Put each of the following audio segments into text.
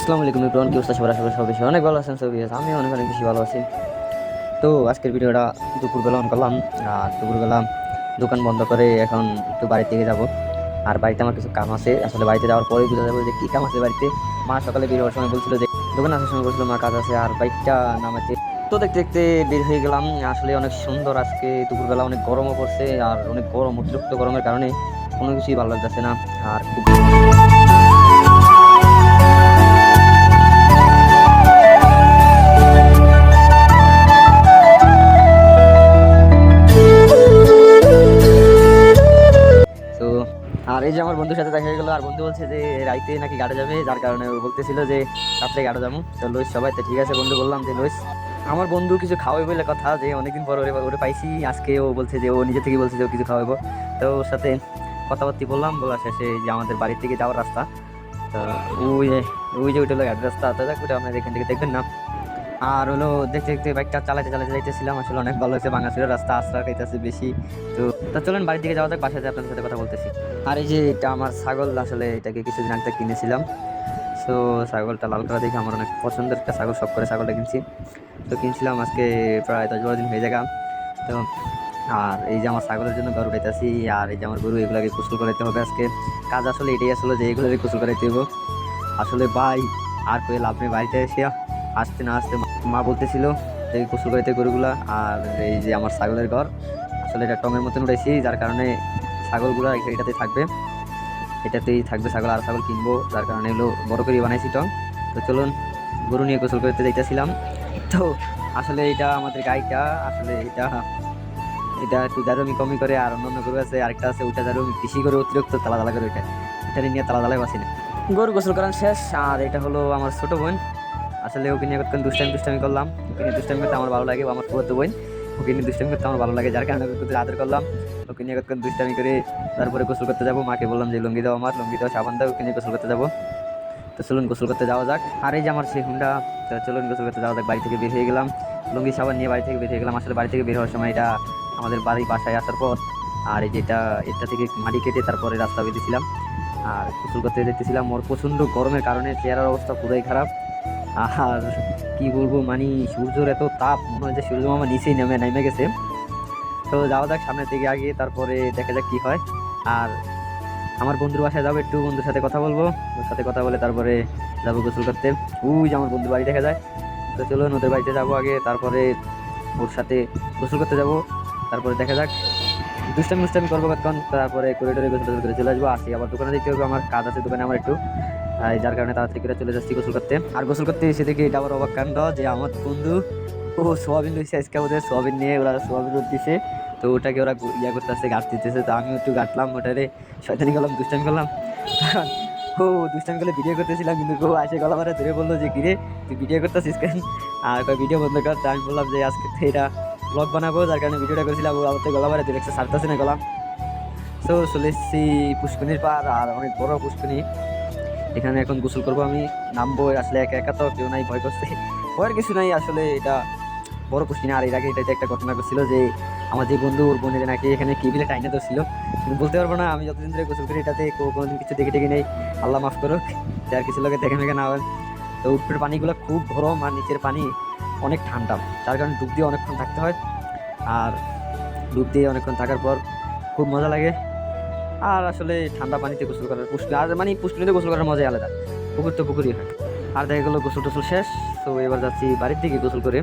আসসালামু আলাইকুম এভরিওয়ান, কি অবস্থা সবার? আশা করি সবাই বেশি অনেক ভালো আছেন। সবই আমি অনেক অনেক বেশি ভালো আছি। তো আজকের ভিডিওটা দুপুরবেলা অন করলাম। আর দুপুরবেলা দোকান বন্ধ করে এখন একটু বাড়ির দিকে যাব। আর বাড়িতে আমার কিছু কাম আছে, আসলে বাড়িতে যাওয়ার পরেই বোঝা যাবে যে কী কাম আছে বাড়িতে। মা সকালে বের হওয়ার সময় বলছিল যে দোকানে আসার সময় বলছিল মা কাজ আছে, আর বাইকটা নামাতে। তো দেখতে দেখতে বের হয়ে গেলাম। আসলে অনেক সুন্দর, আজকে দুপুরবেলা অনেক গরমও পড়ছে, আর অনেক গরম, অতিরিক্ত গরমের কারণে কোনো কিছুই ভালো লাগতেছে না। আর খুব তো আর এই যে আমার বন্ধুর সাথে দেখা হয়ে গেলো, আর বন্ধু বলছে যে রাইতে নাকি গাড়ি যাবে, যার কারণে ও বলতেছিল যে রাত্রে গাড়ি যাবো। তো লইস সবাই, তো ঠিক আছে বন্ধু বললাম যে লইস। আমার বন্ধু কিছু খাওয়াই বলে কথা, যে অনেকদিন পর ওরে ওরে পাইছি আজকে। ও বলছে যে ও নিজে থেকে বলছে যে ও কিছু খাওয়াবো। তো ওর সাথে কথাবার্তি বললাম, বলার শেষে যে আমাদের বাড়ি থেকে যাওয়ার রাস্তা, তো ওই ওই যে ওইটা হলো গাড়ির রাস্তা। তো দেখ ওটা আপনার এখান থেকে দেখবেন না। আর হলো দেখতে দেখতে বাইকটা চালাতে চালাতে যাইতেছিলাম, আসলে অনেক ভালো হয়েছে, ভাঙাচুরা রাস্তা, আস্রা খাইতেছে বেশি। তো তা চলেন বাড়ির দিকে যাওয়া যাক, বাসায় যেয়ে আপনাদের সাথে কথা বলতেছি। আর এই যে এটা আমার ছাগল, আসলে এটাকে কিছুদিন আগে কিনেছিলাম। তো ছাগলটা লাল কালার দেখে আমার অনেক পছন্দের একটা ছাগল, শখ করে ছাগলটা কিনছি। তো কিনছিলাম আজকে প্রায় 10-12 দিন হয়ে যায়। তো আর এই যে আমার ছাগলের জন্য গরু উঠাইতেছি, আর এই যে আমার গরু, এগুলাকে গোসল করাইতে হবে আজকে। কাজ আসলে এটাই আসলে যে এগুলোকে গোসল করাইতে হবে। আসলে ভাই আর কই লাভ নেই, বাড়িতে এসে আসতে না আসতে মা বলতেছিল যে গোসল করাইতে গরুগুলা। আর এই যে আমার ছাগলের ঘর, আসলে এটা টঙের মতন উঠাইছি, যার কারণে ছাগলগুলো এটাতেই থাকবে, এটাতেই থাকবে ছাগল। আর ছাগল কিনবো, যার কারণে এগুলো বড় করে বানাইছি টং। তো চলুন গরু নিয়ে গোসল করতে যাইতেছিলাম। তো আসলে এটা আমাদের গাইটা, আসলে এটা এটা একটু দারুমি কমই করে, আর অন্যান্য গরু আছে আরেকটা আছে ওইটা দারুমি বেশি করে, অতিরিক্ত তালা করে ওইটা, এটা নিয়ে তালা বাসি না। গরু গোসল করান শেষ। আর এটা হলো আমার ছোট বোন, আসলে ওকে নিয়ে কতক্ষণ দুষ্টামি করলাম। ওকে নিয়ে দুষ্টামি করতে আমার ভালো লাগে, আমার পুরো বোন, ওকে নিয়ে দুষ্টামি করতে আমার ভালো লাগে, যার কারণে ওকে আদর করলাম। ওকে নিয়ে কতক্ষণ দুষ্টামি করে তারপরে গোসল করতে যাবো। মাকে বললাম যে লুঙ্গি দাও, আমার লুঙ্গি দাও, সাবান দাও, ওকে নিয়ে গোসল করতে যাবো। তো চলুন গোসল করতে যাওয়া যাক। আর এই যে আমার সেই হুন্ডা, তো চলুন গোসল করতে যাওয়া যাক। বাড়ি থেকে বের হয়ে গেলাম, লুঙ্গি সাবান নিয়ে বাড়ি থেকে বের হয়ে গেলাম। আসলে বাড়ি থেকে বের হওয়ার সময় এটা আমাদের বাসায় আসার পর, আর এই যেটা এটা থেকে মাটি কেটে তারপরে রাস্তা বেঁধেছিলাম। আর গোসল করতে যেতেছিলাম, ওর প্রচণ্ড গরমের কারণে চেহারার অবস্থা পুরোই খারাপ। আর কি বলবো, মানে সূর্যের এত তাপ, মনে হয় যে সূর্য মামা নিচেই নেমে গেছে। তো যাওয়া যাক সামনের দিকে আগে, তারপরে দেখা যাক কি হয়। আর আমার বন্ধুর বাসায় যাবো, একটু বন্ধুর সাথে কথা বলবো, ওর সাথে কথা বলে তারপরে যাবো গোসল করতে। ওই যে আমার বন্ধুর বাড়ি দেখা যায়। তো চলুন ওদের বাড়িতে যাবো আগে, তারপরে ওর সাথে গোসল করতে যাবো। তারপরে দেখা যাক, দুষ্টামি করবো কতক্ষণ, তারপরে করিডোরে গোসল করে চলে আসবো। আসি আবার দোকানে দিতে হবে, আমার কাজ আছে দোকানে আমার একটু, যার কারণে তাড়াতাড়ি করে চলে যাচ্ছি গোসল করতে। আর গোসল করতে এসে দেখি এটা আবার অবাক কাণ্ড, যে আমার বন্ধু ও সোয়াবিন লইছে আজকে, ওদের সোয়াবিন নিয়ে ওরা সোয়াবিন রোদ দিছে। তো ওটাকে ওরা ইয়া করতেছে, গাছ দিতেছে। তো আমিও একটু গাঁটলাম ওটারে, শয়তানি করলাম, দুষ্টামি করলাম। ও দুষ্টামি করলে ভিডিও করতেছিলাম, কিন্তু ও আসে গলা মারা ধরে বললো যে কিরে তুই ভিডিও করতেছিস কেন? আর ভিডিও বন্ধ কর। আমি বললাম যে আজকে এটা ব্লগ বানাবো, যার কারণে ভিডিওটা করেছিলাম। ও আমার তো গলা মারা ধরে ছাড়তেছে না গলা। তো চলে এসেছি পুষ্কনির পার, আর অনেক বড় পুষ্কনি। এখানে এখন গোসল করবো আমি, নামবো। আসলে একা একা তো কেউ নাই, ভয় করছে। ভয়ের কিছু নাই, আসলে এটা বড় পুষ্কিনি। আর এর আগে এটাতে একটা ঘটনা করছিল যে আমার যে বন্ধু, ওর বোনের নাকি এখানে কেবিলে টাইনে ধরছিল, কিন্তু বলতে পারবো না। আমি যতদিন ধরে গোসল করি এটাতে কোনোদিন কিছু দেখে নেই, আল্লাহ মাফ করুক, যার কিছু লোকে দেখে মেখে না হয়। তো উপরের পানিগুলো খুব গরম, আর নিচের পানি অনেক ঠান্ডা, যার কারণে ডুব দিয়ে অনেকক্ষণ থাকতে হয়। আর ডুব দিয়ে অনেকক্ষণ থাকার পর খুব মজা লাগে। আর আসলে ঠান্ডা পানিতে গোসল করার আর মানে পুষ্করিতে গোসল করার মজাই আলাদা, পুকুর তো পুকুরই হয়। আর দেখা গেলো গোসল টোসল শেষ। তো এবার যাচ্ছি বাড়ির দিকে, গোসল করে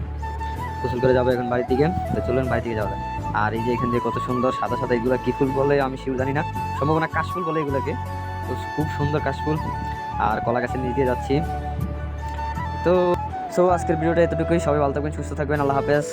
যাবো এখন বাড়ির দিকে। তো চলুন বাড়ি থেকে যাওয়া যায়। আর এই যে এখান থেকে কত সুন্দর সাদা সাদা, এগুলো কি ফুল বলে আমি শিওর জানি না, সম্ভাবনা কাশফুল বলে এগুলোকে। তো খুব সুন্দর কাশফুল। আর কলা গাছের নিচ দিয়ে যাচ্ছি। তো আজকের ভিডিওটা এতটুকুই। সবাই ভালো থাকবেন, সুস্থ থাকবেন, আল্লাহ হাফেজ।